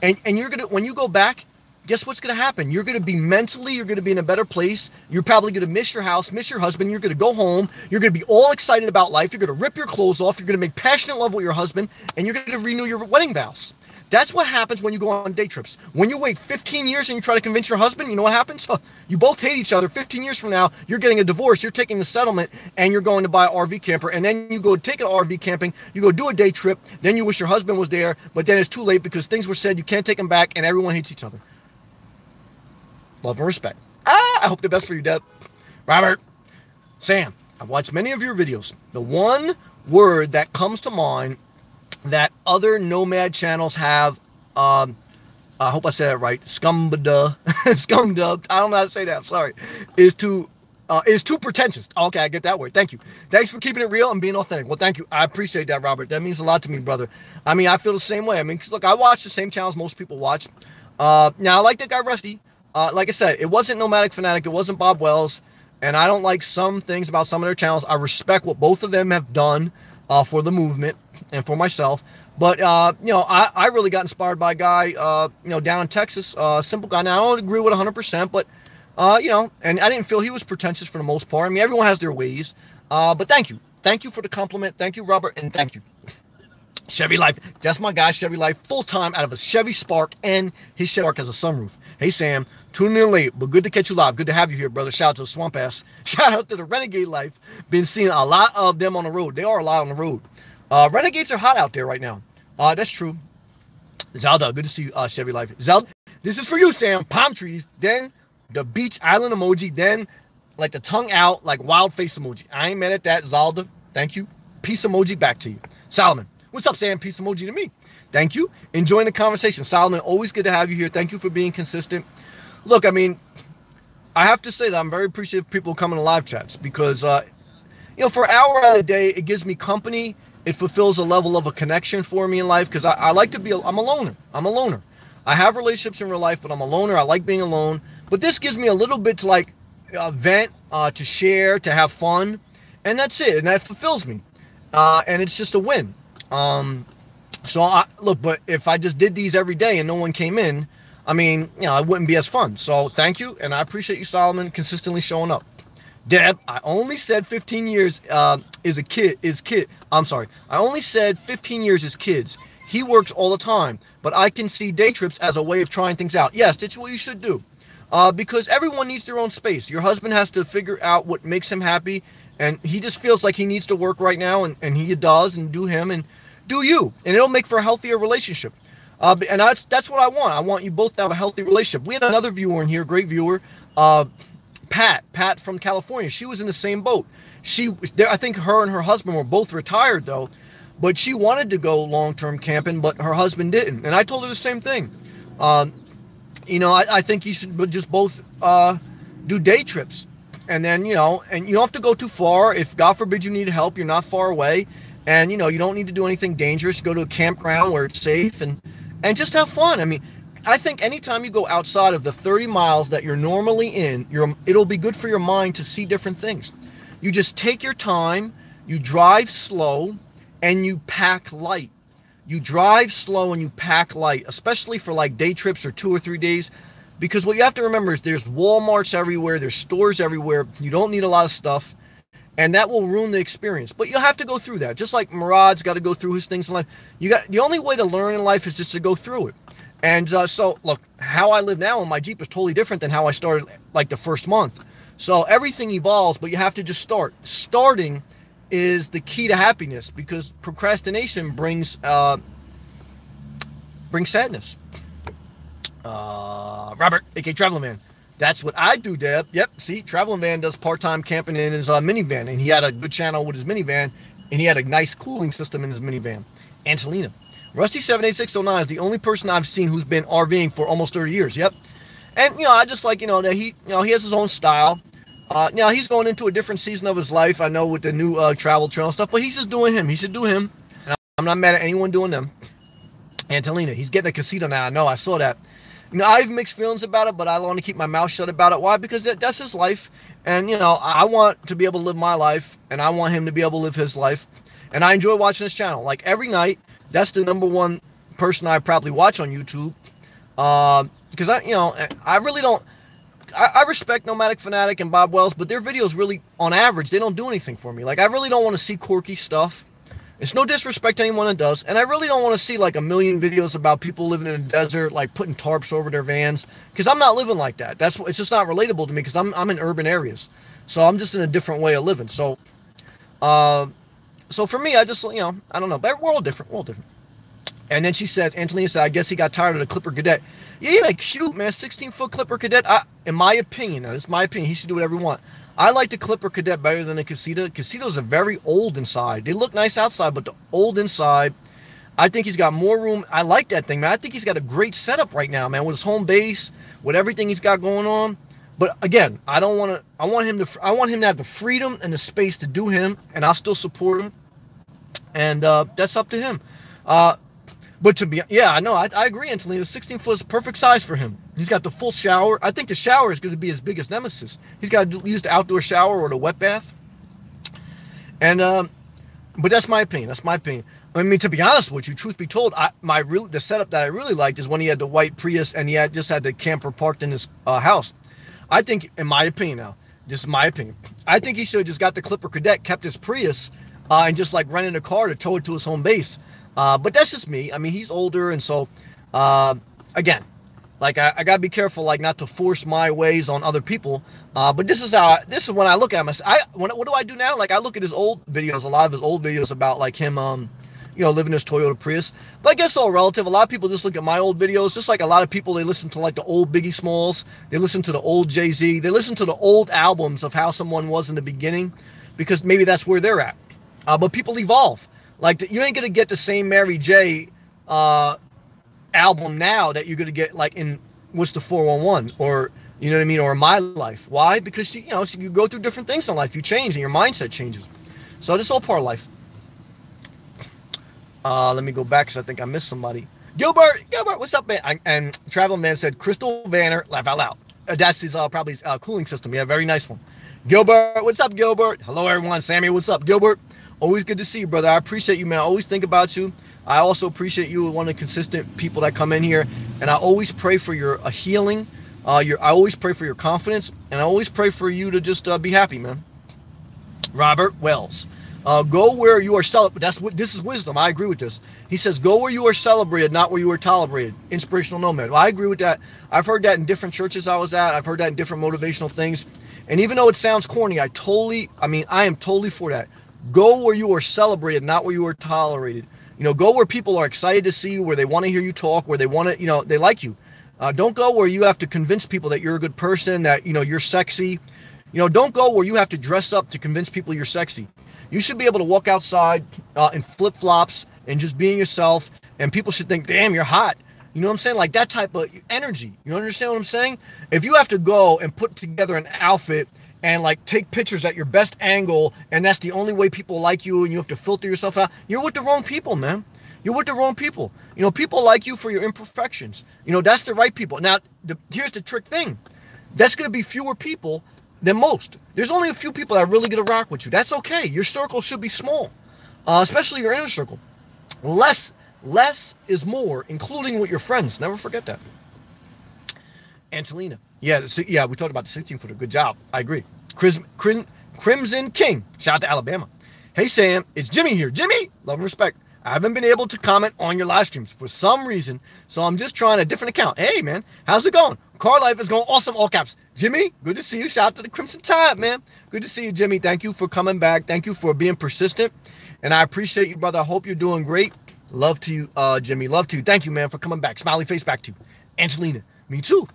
and you're gonna, when you go back, guess what's going to happen? You're going to be mentally, you're going to be in a better place. You're probably going to miss your house, miss your husband. You're going to go home. You're going to be all excited about life. You're going to rip your clothes off. You're going to make passionate love with your husband, and you're going to renew your wedding vows. That's what happens when you go on day trips. When you wait 15 years and you try to convince your husband, you know what happens? You both hate each other. 15 years from now, you're getting a divorce. You're taking the settlement, and you're going to buy an RV camper. And then you go take an RV camping. You go do a day trip. Then you wish your husband was there, but then it's too late because things were said. You can't take him back, and everyone hates each other. Love and respect. I hope the best for you, Deb. Robert. Sam, I've watched many of your videos. The one word that comes to mind that other nomad channels have, I hope I said that right, scumdub, scumdub, I don't know how to say that, I'm sorry, is too pretentious. Okay, I get that word. Thank you. Thanks for keeping it real and being authentic. Well, thank you. I appreciate that, Robert. That means a lot to me, brother. I mean, I feel the same way. I mean, 'cause look, I watch the same channels most people watch. Now, I like that guy, Rusty. Like I said, it wasn't Nomadic Fanatic. It wasn't Bob Wells. And I don't like some things about some of their channels. I respect what both of them have done for the movement and for myself. But, you know, I really got inspired by a guy, you know, down in Texas, simple guy. Now, I don't agree with 100%, but, you know, and I didn't feel he was pretentious for the most part. I mean, everyone has their ways. But thank you. Thank you for the compliment. Thank you, Robert, and thank you. Chevy Life. That's my guy, Chevy Life, full-time out of a Chevy Spark, and his Chevy Spark has a sunroof. Hey, Sam, tuning in late, but good to catch you live. Good to have you here, brother. Shout out to the Swamp Ass. Shout out to the Renegade Life. Been seeing a lot of them on the road. They are a lot on the road. Renegades are hot out there right now. That's true. Zelda, good to see you, Chevy Life. Zelda, this is for you, Sam. Palm trees, then the beach island emoji, then like the tongue out, like wild face emoji. I ain't mad at that, Zelda. Thank you. Peace emoji back to you. Solomon. What's up, Sam? Peace emoji to me. Thank you. Enjoying the conversation. Solomon, always good to have you here. Thank you for being consistent. Look, I mean, I have to say that I'm very appreciative of people coming to live chats because, you know, for an hour out of the day, it gives me company. It fulfills a level of a connection for me in life because I like to be, I'm a loner. I'm a loner. I have relationships in real life, but I'm a loner. I like being alone. But this gives me a little bit to like vent, to share, to have fun. And that's it. And that fulfills me. And it's just a win. So look, but if I just did these every day and no one came in, I mean, you know, it wouldn't be as fun. So thank you. And I appreciate you, Solomon, consistently showing up. Deb, I only said 15 years I'm sorry. I only said 15 years is kids. He works all the time, but I can see day trips as a way of trying things out. Yes, that's what you should do. Because everyone needs their own space. Your husband has to figure out what makes him happy. And he just feels like he needs to work right now. And he does, and do him and do you. And it'll make for a healthier relationship. And that's what I want. I want you both to have a healthy relationship. We had another viewer in here, great viewer, Pat from California. She was in the same boat. I think her and her husband were both retired though, but she wanted to go long-term camping, but her husband didn't. And I told her the same thing. You know, I think you should just both do day trips. And then, you know, and you don't have to go too far. If God forbid you need help, you're not far away. And, you know, you don't need to do anything dangerous. Go to a campground where it's safe and just have fun. I mean, I think anytime you go outside of the 30 miles that you're normally in, it'll be good for your mind to see different things. You just take your time, you drive slow, and you pack light. You drive slow and you pack light, especially for like day trips or 2 or 3 days. Because what you have to remember is there's Walmarts everywhere, there's stores everywhere. You don't need a lot of stuff, and that will ruin the experience. But you'll have to go through that. Just like Murad's got to go through his things in life. The only way to learn in life is just to go through it. And so, look, how I live now on my Jeep is totally different than how I started like the first month. So everything evolves, but you have to just start. Starting is the key to happiness, because procrastination brings sadness. Robert, aka Traveling Man. That's what I do, Deb. Yep, see, Traveling Man does part-time camping in his minivan, and he had a good channel with his minivan, and he had a nice cooling system in his minivan. Angelina. Rusty78609 is the only person I've seen who's been RVing for almost 30 years. Yep. And, I just like, that he has his own style. He's going into a different season of his life, I know, with the new travel trail stuff, but he's just doing him. He should do him. And I'm not mad at anyone doing them. Angelina, he's getting a casita now. I know, I saw that. I have mixed feelings about it, but I want to keep my mouth shut about it. Why? Because that's his life. And, I want to be able to live my life, and I want him to be able to live his life. And I enjoy watching his channel. Like, every night, that's the number one person I probably watch on YouTube. Because I really don't. I respect Nomadic Fanatic and Bob Wells, but their videos really, on average, they don't do anything for me. Like, I really don't want to see quirky stuff. It's no disrespect to anyone that does. And I really don't want to see like a million videos about people living in a desert, like putting tarps over their vans. Because I'm not living like that. It's just not relatable to me, because I'm in urban areas. So I'm just in a different way of living. So for me, I just, I don't know. But we're all different. We're all different. And then Angelina said, I guess he got tired of the Clipper Cadet. Yeah, like cute, man. 16-foot Clipper Cadet. In my opinion, this is my opinion, he should do whatever he wants. I like the Clipper Cadet better than the Casita. Casitas are very old inside. They look nice outside, but the old inside, I think he's got more room. I like that thing, man. I think he's got a great setup right now, man, with his home base, with everything he's got going on. But again, I want him to have the freedom and the space to do him, and I'll still support him. And that's up to him. But I know, I agree, Angelina. 16 foot is the perfect size for him. He's got the full shower. I think the shower is going to be his biggest nemesis. He's got to use the outdoor shower or the wet bath. And, but that's my opinion. That's my opinion. I mean, to be honest with you, truth be told, the setup that I really liked is when he had the white Prius and he just had the camper parked in his house. I think, in my opinion now, this is my opinion, I think he should have just got the Clipper Cadet, kept his Prius, and just like rented a car to tow it to his home base. But that's just me. I mean, he's older, and so, again, like I gotta be careful, like not to force my ways on other people. But this is when I look at him. What do I do now? Like I look at his old videos, a lot of his old videos about like him, living his Toyota Prius. But I guess all relative. A lot of people just look at my old videos, just like a lot of people, they listen to like the old Biggie Smalls, they listen to the old Jay-Z, they listen to the old albums of how someone was in the beginning, because maybe that's where they're at. But people evolve. Like, you ain't going to get the same Mary J album now that you're going to get, like, in What's the 411? Or, you know what I mean? Or My Life. Why? Because, you go through different things in life. You change, and your mindset changes. So, this is all part of life. Let me go back, because I think I missed somebody. Gilbert, what's up, man? And Traveling Man said, Crystal Vanner, laugh out loud. That's his, probably his cooling system. Yeah, very nice one. Gilbert, what's up, Gilbert? Hello, everyone. Sammy, what's up, Gilbert? Always good to see you, brother. I appreciate you, man. I always think about you. I also appreciate you, one of the consistent people that come in here. And I always pray for your healing. I always pray for your confidence. And I always pray for you to just be happy, man. Robert Wells. Go where you are celebrated. This is wisdom. I agree with this. He says, go where you are celebrated, not where you are tolerated. Inspirational nomad. Well, I agree with that. I've heard that in different churches I was at. I've heard that in different motivational things. And even though it sounds corny, I am totally for that. Go where you are celebrated, not where you are tolerated. Go where people are excited to see you, where they want to hear you talk, where they want to, they like you. Don't go where you have to convince people that you're a good person, that, you're sexy. Don't go where you have to dress up to convince people you're sexy. You should be able to walk outside in flip-flops and just being yourself, and people should think, damn, you're hot. You know what I'm saying? Like that type of energy. You understand what I'm saying? If you have to go and put together an outfit and like take pictures at your best angle, and that's the only way people like you, and you have to filter yourself out, you're with the wrong people, man. You're with the wrong people. You know, people like you for your imperfections. You know, that's the right people. Now, here's the trick thing. That's going to be fewer people than most. There's only a few people that are really going to rock with you. That's okay. Your circle should be small, especially your inner circle. Less is more, including with your friends. Never forget that. Angelina. Yeah, we talked about the 16-footer. Good job. I agree. Crimson King. Shout out to Alabama. Hey, Sam. It's Jimmy here. Jimmy, love and respect. I haven't been able to comment on your live streams for some reason, so I'm just trying a different account. Hey, man, how's it going? Car life is going awesome, all caps. Jimmy, good to see you. Shout out to the Crimson Tide, man. Good to see you, Jimmy. Thank you for coming back. Thank you for being persistent, and I appreciate you, brother. I hope you're doing great. Love to you, Jimmy. Love to you. Thank you, man, for coming back. Smiley face back to you. Angelina, me too.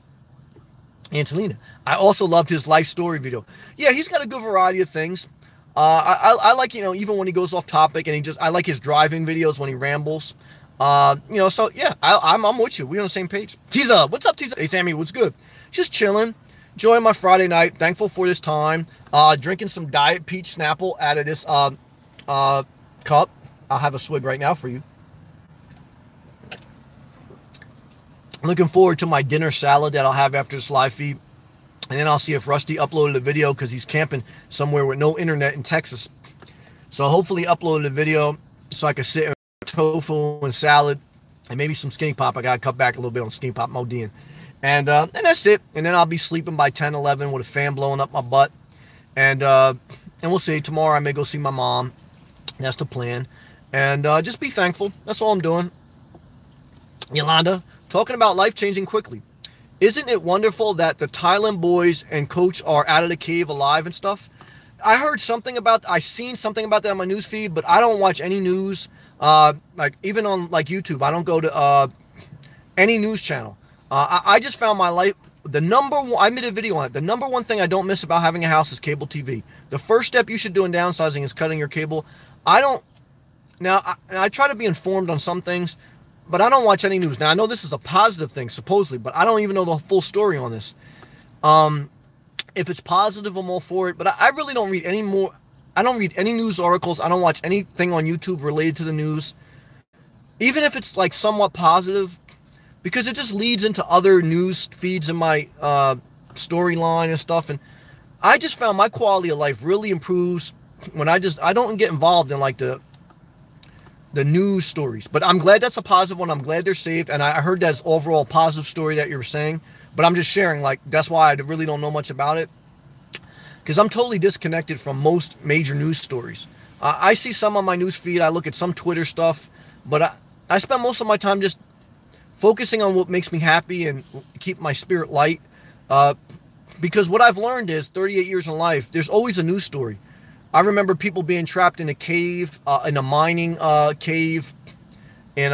Angelina. I also loved his life story video. Yeah, he's got a good variety of things. I like, you know, even when he goes off topic, and I like his driving videos when he rambles. You know, so yeah, I'm with you. We're on the same page. Tiza, what's up, Tiza? Hey, Sammy, what's good? Just chilling, enjoying my Friday night. Thankful for this time. Drinking some Diet Peach Snapple out of this cup. I'll have a swig right now for you. Looking forward to my dinner salad that I'll have after this live feed. And then I'll see if Rusty uploaded a video because he's camping somewhere with no internet in Texas. So hopefully uploaded a video so I can sit and tofu and salad and maybe some Skinny Pop. I got to cut back a little bit on Skinny Pop Modine. And that's it. And then I'll be sleeping by 10, 11 with a fan blowing up my butt. And we'll see. Tomorrow I may go see my mom. That's the plan. And just be thankful. That's all I'm doing. Yolanda, talking about life changing quickly. Isn't it wonderful that the Thailand boys and coach are out of the cave alive and stuff? I seen something about that on my news feed, but I don't watch any news. Like even on like YouTube, I don't go to any news channel. I just found my life. I made a video on it. The number one thing I don't miss about having a house is cable TV. The first step you should do in downsizing is cutting your cable. I try to be informed on some things, but I don't watch any news. Now, I know this is a positive thing, supposedly, but I don't even know the full story on this. If it's positive, I'm all for it, but I really don't read any more. I don't read any news articles. I don't watch anything on YouTube related to the news, even if it's like somewhat positive, because it just leads into other news feeds in my storyline and stuff. And I just found my quality of life really improves when I don't get involved in like the news stories. But I'm glad that's a positive one. I'm glad they're saved. And I heard that's overall positive story that you were saying. But I'm just sharing, like, that's why I really don't know much about it. Because I'm totally disconnected from most major news stories. I see some on my news feed. I look at some Twitter stuff. But I spend most of my time just focusing on what makes me happy and keep my spirit light. Because what I've learned is 38 years in life, there's always a news story. I remember people being trapped in a cave, in a mining cave in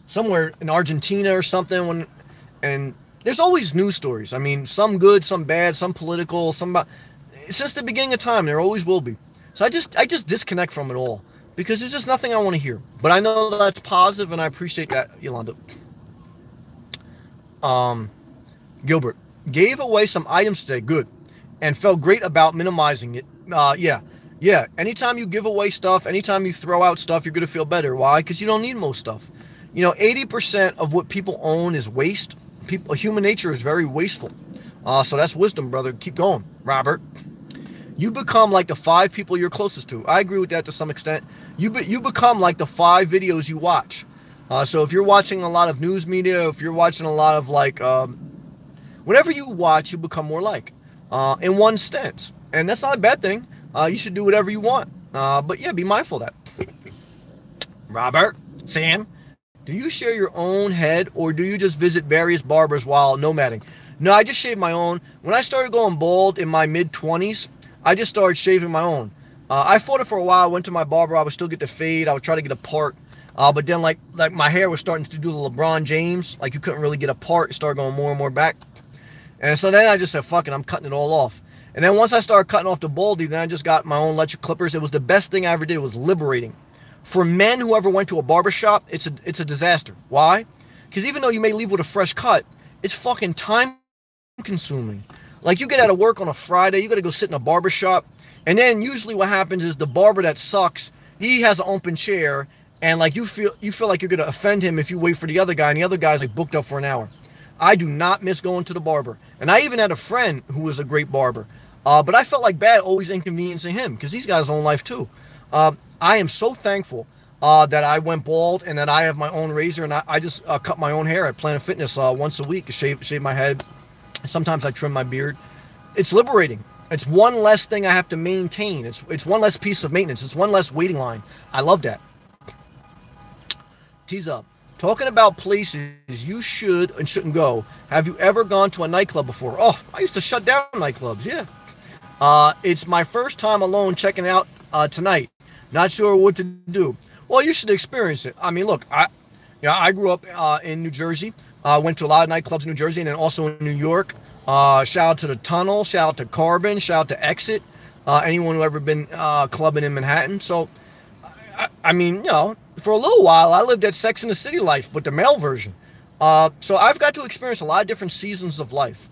somewhere in Argentina or something. And there's always news stories. I mean, some good, some bad, some political, since the beginning of time, there always will be. So I just disconnect from it all because there's just nothing I want to hear. But I know that's positive, and I appreciate that, Yolanda. Gilbert gave away some items today. Good. And felt great about minimizing it. Yeah. Anytime you give away stuff, anytime you throw out stuff, you're going to feel better. Why? Because you don't need most stuff. 80% of what people own is waste. Human nature is very wasteful. So that's wisdom, brother. Keep going. Robert, you become like the 5 people you're closest to. I agree with that to some extent. You become like the 5 videos you watch. So if you're watching a lot of news media, if you're watching a lot of like, whatever you watch, you become more like. In one sense. And that's not a bad thing. You should do whatever you want. But yeah, be mindful of that. Robert, Sam, do you share your own head or do you just visit various barbers while nomading? No, I just shave my own. When I started going bald in my mid-20s, I just started shaving my own. I fought it for a while. I went to my barber. I would still get the fade. I would try to get a part. But then like my hair was starting to do the LeBron James. Like you couldn't really get a part. It started going more and more back. And so then I just said, fuck it, I'm cutting it all off. And then once I started cutting off the baldy, then I just got my own electric clippers. It was the best thing I ever did. It was liberating. For men who ever went to a barbershop, it's a disaster. Why? Because even though you may leave with a fresh cut, it's fucking time consuming. Like you get out of work on a Friday, you got to go sit in a barbershop. And then usually what happens is the barber that sucks, he has an open chair, and like you feel like you're gonna offend him if you wait for the other guy, and the other guy's like booked up for an hour. I do not miss going to the barber, and I even had a friend who was a great barber, but I felt like bad always inconveniencing him because he's got his own life too. I am so thankful that I went bald and that I have my own razor, and I just cut my own hair at Planet Fitness once a week, shave my head. Sometimes I trim my beard. It's liberating. It's one less thing I have to maintain. It's one less piece of maintenance. It's one less waiting line. I love that. Tease up. Talking about places you should and shouldn't go. Have you ever gone to a nightclub before? Oh, I used to shut down nightclubs. Yeah. It's my first time alone checking out tonight. Not sure what to do. Well, you should experience it. I mean, look, I grew up in New Jersey. Went to a lot of nightclubs in New Jersey and then also in New York. Shout out to the Tunnel. Shout out to Carbon. Shout out to Exit. Anyone who ever been clubbing in Manhattan. So, I mean, you know, for a little while, I lived that Sex and the City life, but the male version. So I've got to experience a lot of different seasons of life.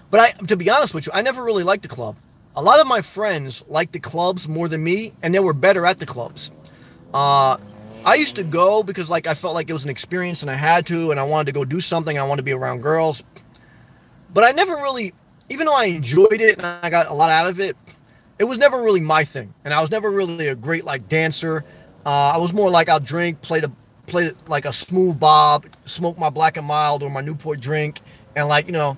But to be honest with you, I never really liked the club. A lot of my friends liked the clubs more than me, and they were better at the clubs. I used to go because like I felt like it was an experience and I had to, and I wanted to go do something. I wanted to be around girls. But I never really, even though I enjoyed it and I got a lot out of it, it was never really my thing. And I was never really a great like dancer. I was more like I'll drink, play like a smooth bob, smoke my Black and Mild or my Newport drink, and like, you know,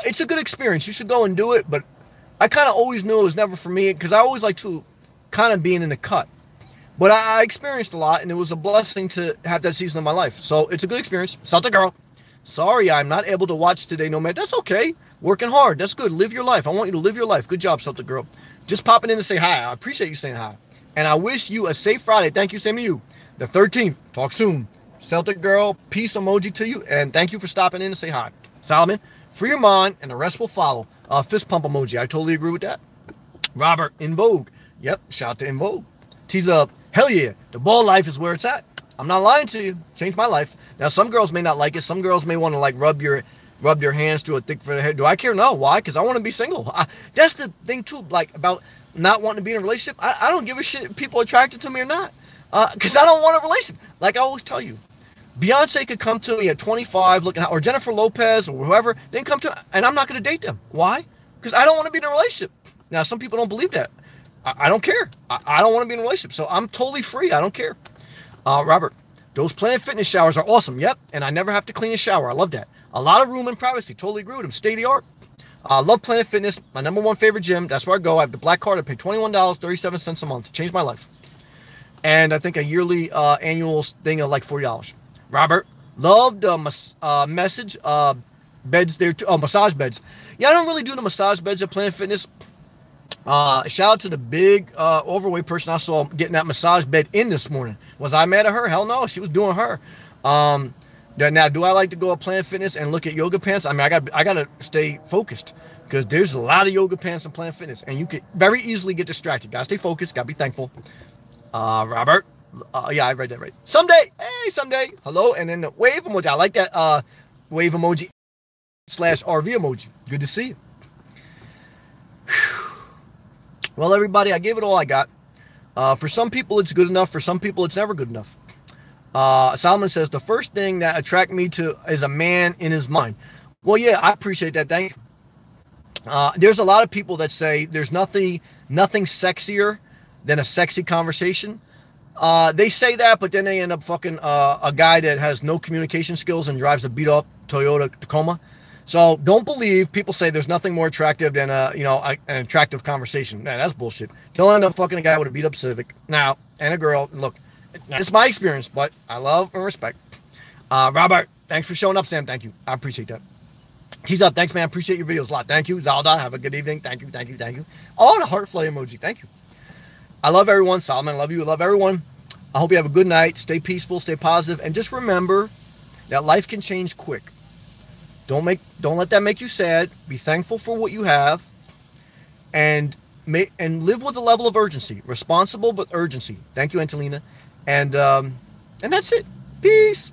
it's a good experience. You should go and do it. But I kind of always knew it was never for me because I always like to kind of being in the cut. But I experienced a lot, and it was a blessing to have that season of my life. So it's a good experience. Celtic girl. Sorry, I'm not able to watch today, no man. That's okay. Working hard. That's good. Live your life. I want you to live your life. Good job, Celtic girl. Just popping in to say hi. I appreciate you saying hi. And I wish you a safe Friday. Thank you. Same to you. The 13th. Talk soon. Celtic girl, peace emoji to you. And thank you for stopping in to say hi. Solomon, free your mind, and the rest will follow. Fist pump emoji. I totally agree with that. Robert, In Vogue. Yep. Shout out to In Vogue. Tease up. Hell yeah, the ball life is where it's at. I'm not lying to you. Changed my life. Now, some girls may not like it. Some girls may want to like rub your hands through a thick for the hair. Do I care? No. Why? Because I want to be single. That's the thing too. Like about not wanting to be in a relationship. I don't give a shit if people are attracted to me or not. Because I don't want a relationship. Like I always tell you, Beyonce could come to me at 25 looking out, or Jennifer Lopez or whoever. They can come to, and I'm not going to date them. Why? Because I don't want to be in a relationship. Now, some people don't believe that. I don't care. I don't want to be in a relationship. So I'm totally free. I don't care. Robert, those Planet Fitness showers are awesome. Yep. And I never have to clean a shower. I love that. A lot of room and privacy. Totally agree with him. State of the art. I love Planet Fitness. My number one favorite gym. That's where I go. I have the black card. I pay $21.37 a month. Changed my life. And I think a yearly annual thing of like $40. Robert, love the message beds there too. Oh, massage beds. Yeah, I don't really do the massage beds at Planet Fitness. Shout out to the big overweight person I saw getting that massage bed in this morning. Was I mad at her? Hell no, she was doing her. Now, do I like to go at Planet Fitness and look at yoga pants? I mean, I got to stay focused because there's a lot of yoga pants in Planet Fitness, and you could very easily get distracted. Gotta stay focused. Gotta be thankful. Robert, yeah, I read that right. Someday, hey, someday, hello, and then the wave emoji. I like that wave emoji / RV emoji. Good to see you. Whew. Well, everybody, I gave it all I got. For some people, it's good enough. For some people, it's never good enough. Solomon says, the first thing that attracted me to is a man in his mind. Well, yeah, I appreciate that. Thank you. There's a lot of people that say there's nothing sexier than a sexy conversation. They say that, but then they end up fucking a guy that has no communication skills and drives a beat-up Toyota Tacoma. So don't believe people say there's nothing more attractive than an attractive conversation. Man, that's bullshit. They'll end up fucking a guy with a beat up Civic now and a girl. Look, it's my experience, but I love and respect. Robert, thanks for showing up, Sam. Thank you. I appreciate that. Tease up. Thanks, man. Appreciate your videos a lot. Thank you, Zalda. Have a good evening. Thank you. Oh, the heart fly emoji. Thank you. I love everyone. Solomon, I love you. I love everyone. I hope you have a good night. Stay peaceful. Stay positive, and just remember that life can change quick. Don't let that make you sad. Be thankful for what you have, and live with a level of urgency, responsible but urgency. Thank you, Angelina, and that's it. Peace.